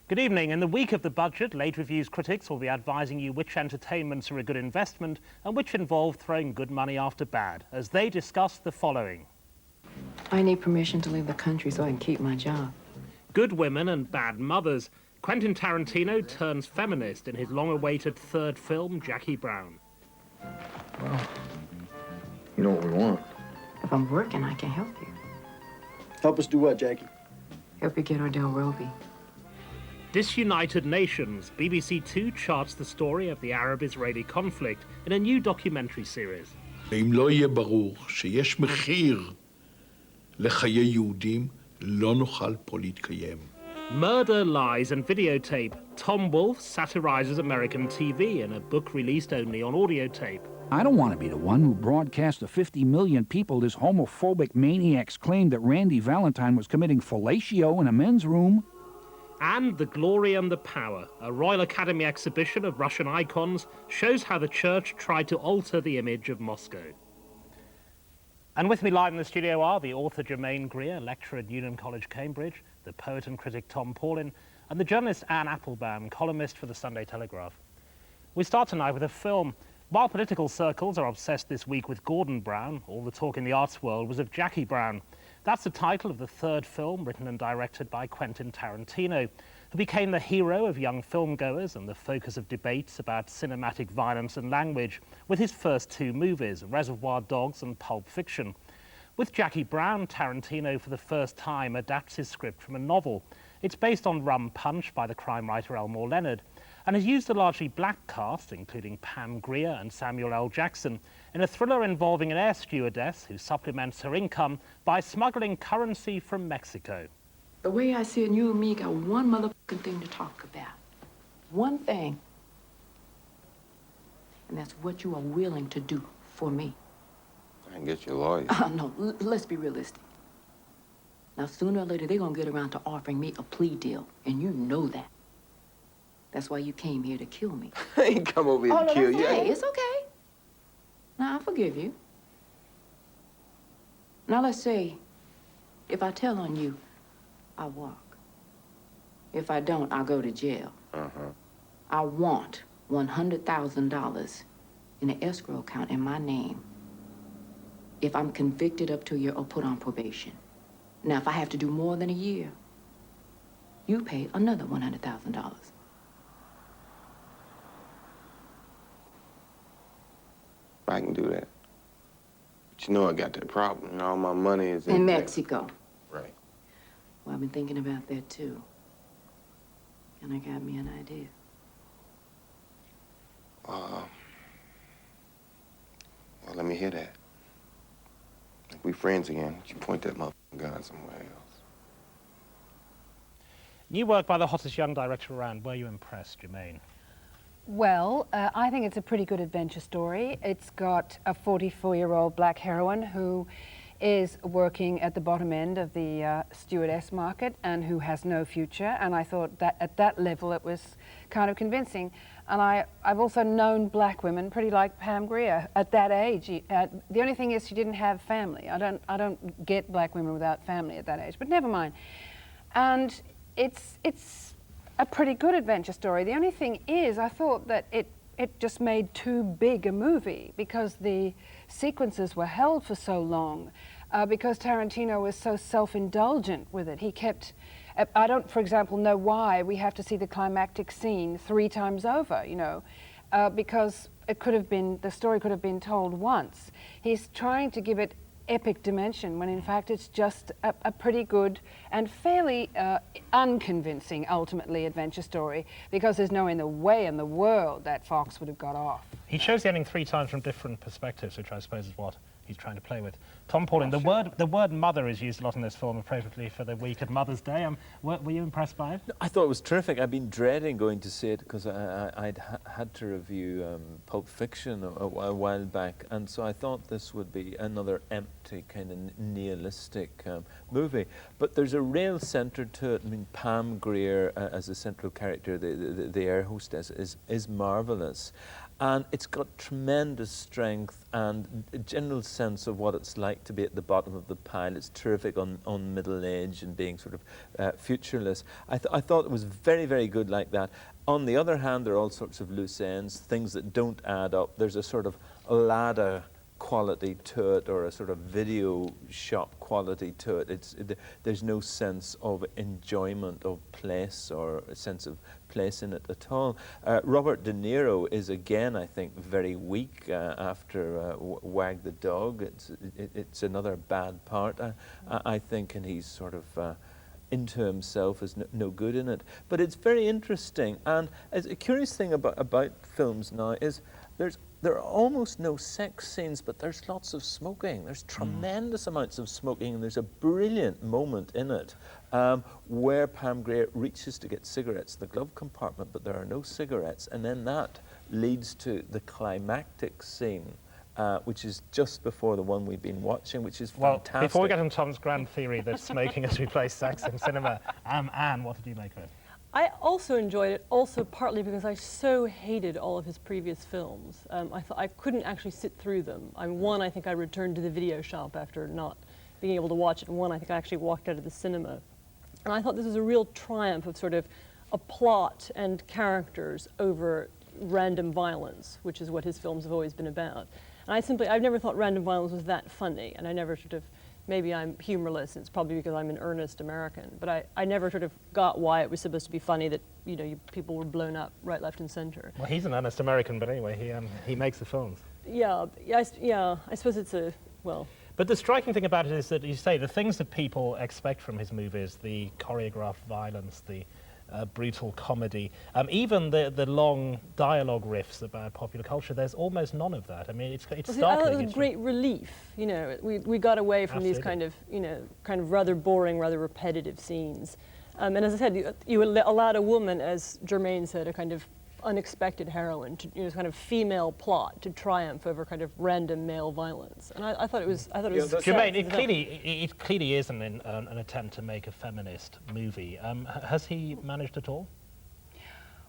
Good evening. In the week of the budget, Late Review's critics will be advising you which entertainments are a good investment and which involve throwing good money after bad, as they discuss the following. I need permission to leave the country so I can keep my job. Good women and bad mothers. Quentin Tarantino turns feminist in his long-awaited third film, Jackie Brown. Well, you know what we want. If I'm working, I can help you. Help us do what, Jackie? Help you get Ordell Roby. Disunited Nations, BBC Two charts the story of the Arab-Israeli conflict in a new documentary series. ואם לא יהיה ברור שיש מחיר לחיי יהודים, לא נוכל פה להתקיים. Murder, Lies and Videotape. Tom Wolfe satirizes American TV in a book released only on audio tape. I don't want to be the one who broadcast to 50 million people this homophobic maniac's claim that Randy Valentine was committing fellatio in a men's room. And The Glory and the Power, a Royal Academy exhibition of Russian icons, shows how the church tried to alter the image of Moscow. And with me live in the studio are the author Germaine Greer, lecturer at Newnham College, Cambridge, the poet and critic Tom Paulin, and the journalist Anne Applebaum, columnist for the Sunday Telegraph. We start tonight with a film. While political circles are obsessed this week with Gordon Brown, all the talk in the arts world was of Jackie Brown. That's the title of the third film, written and directed by Quentin Tarantino, who became the hero of young filmgoers and the focus of debates about cinematic violence and language with his first two movies, Reservoir Dogs and Pulp Fiction. With Jackie Brown, Tarantino for the first time adapts his script from a novel. It's based on Rum Punch by the crime writer Elmore Leonard, and has used a largely black cast, including Pam Grier and Samuel L. Jackson, in a thriller involving an air stewardess who supplements her income by smuggling currency from Mexico. The way I see it, you and me got one motherfucking thing to talk about. One thing. And that's what you are willing to do for me. I can get you a lawyer. No, let's be realistic. Now, sooner or later, they're gonna get around to offering me a plea deal, and you know that. That's why you came here to kill me. I ain't come over here to kill you. Hey, it's okay. Now, I forgive you. Now, let's say, if I tell on you, I walk. If I don't, I'll go to jail. I want $100,000 in an escrow account in my name if I'm convicted up to a year or put on probation. Now, if I have to do more than a year, you pay another $100,000. I can do that. But you know I got that problem, and all my money is In Mexico. Right. Well, I've been thinking about that, too. And I got me an idea. Well, let me hear that. If we friends again, you point that motherfucking gun somewhere else. New work by the hottest young director around. Were you impressed, Germaine? Well, I think it's a pretty good adventure story. It's got a 44-year-old black heroine who is working at the bottom end of the stewardess market and who has no future. And I thought that at that level it was kind of convincing. And I've also known black women pretty like Pam Grier at that age. The only thing is she didn't have family. I don't get black women without family at that age, but never mind. And it's a pretty good adventure story. The only thing is, I thought that it just made too big a movie because the sequences were held for so long, because Tarantino was so self-indulgent with it. He kept, I don't, for example, know why we have to see the climactic scene 3 times over, you know, because it could have been, the story could have been told once. He's trying to give it epic dimension when in fact it's just a pretty good and fairly unconvincing ultimately adventure story, because there's no in the way in the world that Fox would have got off. He shows the ending 3 times from different perspectives, which I suppose is what he's trying to play with. Tom Paulin, the word mother is used a lot in this film, appropriately for the week of Mother's Day. Were you impressed by it? I thought it was terrific. I've been dreading going to see it because I'd had to review Pulp Fiction a while back, and so I thought this would be another empty, kind of nihilistic movie. But there's a real centre to it. I mean, Pam Grier as a central character, the air hostess, is marvellous. And it's got tremendous strength and a general sense of what it's like to be at the bottom of the pile. It's terrific on middle age and being sort of futureless. I thought it was very, very good like that. On the other hand, there are all sorts of loose ends, things that don't add up. There's a sort of ladder quality to it, or a sort of video shop quality to it. There's no sense of enjoyment of place or a sense of place in it at all. Robert De Niro is again, I think, very weak after Wag the Dog. It's another bad part, I think, and he's sort of into himself, is no good in it. But it's very interesting, and a curious thing about films now is there are almost no sex scenes, but there's lots of smoking. There's tremendous amounts of smoking, and there's a brilliant moment in it where Pam Grier reaches to get cigarettes in the glove compartment, but there are no cigarettes, and then that leads to the climactic scene, which is just before the one we've been watching, which is fantastic. Well, before we get into Tom's grand theory that smoking has replaced sex in cinema, Anne, what did you make of it? I also enjoyed it, also partly because I so hated all of his previous films. I thought I couldn't actually sit through them. One, I think I returned to the video shop after not being able to watch it, and one, I think I actually walked out of the cinema. And I thought this was a real triumph of sort of a plot and characters over random violence, which is what his films have always been about. And I've never thought random violence was that funny, and I never sort of, maybe I'm humorless, and it's probably because I'm an earnest American, but I never sort of got why it was supposed to be funny that, people were blown up right, left, and center. Well, he's an earnest American, but anyway, he makes the films. Yeah, I suppose it's well. But the striking thing about it is that, you say, the things that people expect from his movies, the choreographed violence, the brutal comedy, even the long dialogue riffs about popular culture, there's almost none of that. I mean, it's startling. That was a great relief. We got away from these kind of rather boring, rather repetitive scenes. And as I said, you allowed a woman, as Germaine said, a kind of unexpected heroine, to, kind of female plot to triumph over kind of random male violence. And I thought it was. Germaine, it clearly is an attempt to make a feminist movie. Has he managed at all?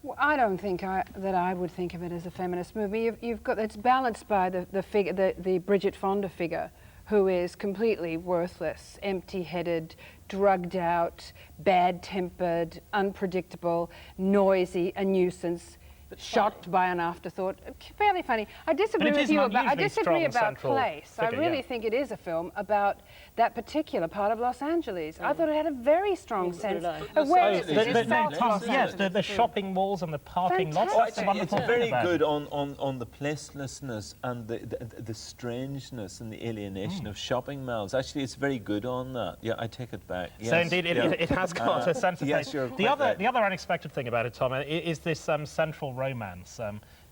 Well, I don't think that I would think of it as a feminist movie. It's balanced by the Bridget Fonda figure, who is completely worthless, empty-headed, drugged out, bad-tempered, unpredictable, noisy, a nuisance, shot by an afterthought. Fairly funny. I disagree with you about place. I really think it is a film about that particular part of Los Angeles. I thought it had a very strong sense of where the shopping malls and the parking lots. It's very good on the placelessness and the strangeness and the alienation of shopping malls. Actually, it's very good on that. Yeah, I take it back. Yes. So indeed, it has got a sense of yes, place. The other unexpected thing about it, Tom, is this central romance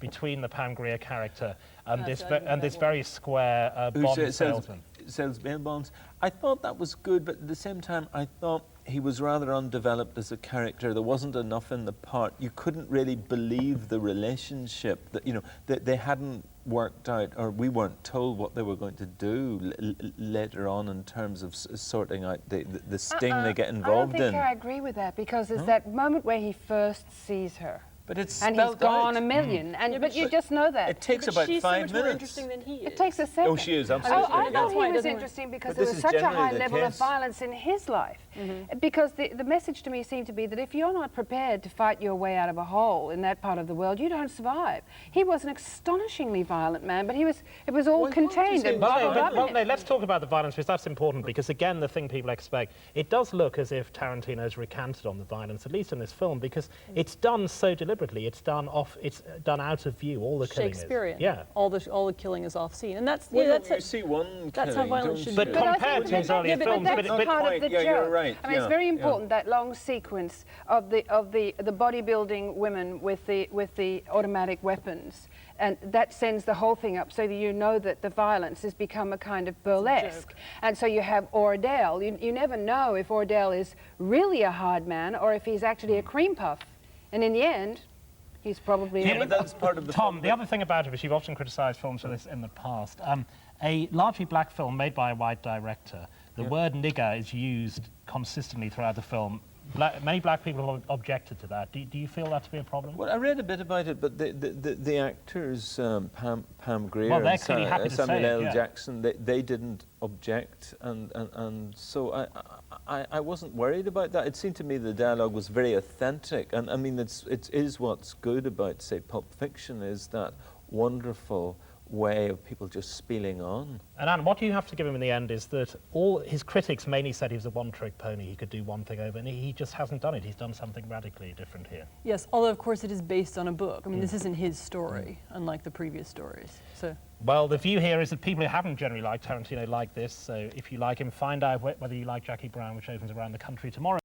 between the Pam Grier character and this very square Bond salesman. Sells bail bonds. I thought that was good, but at the same time, I thought he was rather undeveloped as a character. There wasn't enough in the part. You couldn't really believe the relationship that they hadn't worked out, or we weren't told what they were going to do later on in terms of sorting out the sting they get involved in. I don't think I agree with that, because there's that moment where he first sees her. But it's and he's gone a million, but you just know that. It takes about 5 minutes. She's so much more interesting than he is. It takes a second. Oh, she is, absolutely. I thought he was interesting because there was such a high level of violence in his life. Because the message to me seemed to be that if you're not prepared to fight your way out of a hole in that part of the world, you don't survive. He was an astonishingly violent man, but it was all contained. Let's talk about the violence, because that's important, because again, the thing people expect, it does look as if Tarantino's recanted on the violence, at least in this film, because it's done so deliberately. It's done out of view. All the killing Shakespearean. is. Yeah. All the killing is off scene, and that's you see one. That's how violence should be. But compared to his earlier films, that's part of the joke. You're right. I mean, it's very important that long sequence of the bodybuilding women with the automatic weapons, and that sends the whole thing up so that you know that the violence has become a kind of burlesque. And so you have Ordell. You never know if Ordell is really a hard man or if he's actually a cream puff. And in the end, he's probably... Yeah, but that's part of the Tom, the other thing about it is you've often criticised films for this in the past. A largely black film made by a white director, the word nigger is used consistently throughout the film Many black people have objected to that. Do you feel that to be a problem? Well, I read a bit about it, but the actors, Pam Grier Well, they're and clearly happy to say Samuel it, L. yeah. Jackson, they didn't object, and so I wasn't worried about that. It seemed to me the dialogue was very authentic, and I mean it is what's good about, say, Pulp Fiction, is that wonderful way of people just spilling on. And Anne, what you have to give him in the end is that all his critics mainly said he was a one-trick pony. He could do one thing over, and he just hasn't done it. He's done something radically different here. Yes, although of course it is based on a book. I mean, this isn't his story, unlike the previous stories. So. Well, the view here is that people who haven't generally liked Tarantino like this. So if you like him, find out whether you like Jackie Brown, which opens around the country tomorrow.